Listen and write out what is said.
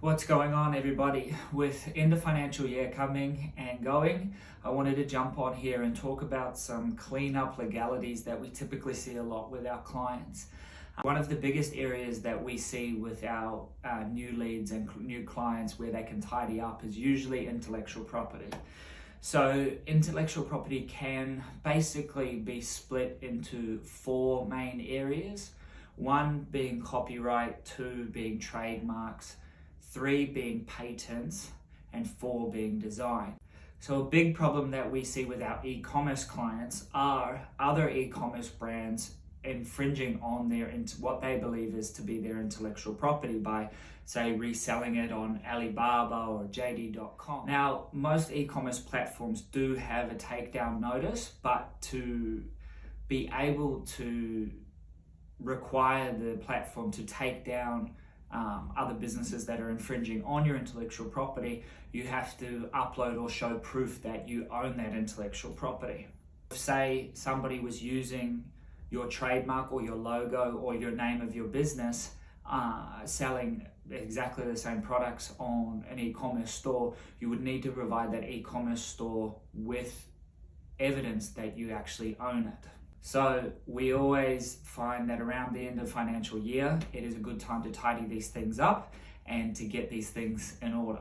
What's going on, everybody? With end of financial year coming and going, I wanted to jump on here and talk about some cleanup legalities that we typically see a lot with our clients. One of the biggest areas that we see with our new leads and new clients where they can tidy up is usually intellectual property. So intellectual property can basically be split into four main areas. One being copyright, two being trademarks, three being patents, and four being design. So a big problem that we see with our e-commerce clients are other e-commerce brands infringing on what they believe is to be their intellectual property by, say, reselling it on Alibaba or JD.com. Now, most e-commerce platforms do have a takedown notice, but to be able to require the platform to take down other businesses that are infringing on your intellectual property, you have to upload or show proof that you own that intellectual property. Say somebody was using your trademark or your logo or your name of your business, selling exactly the same products on an e-commerce store, you would need to provide that e-commerce store with evidence that you actually own it. So we always find that around the end of financial year, it is a good time to tidy these things up and to get these things in order.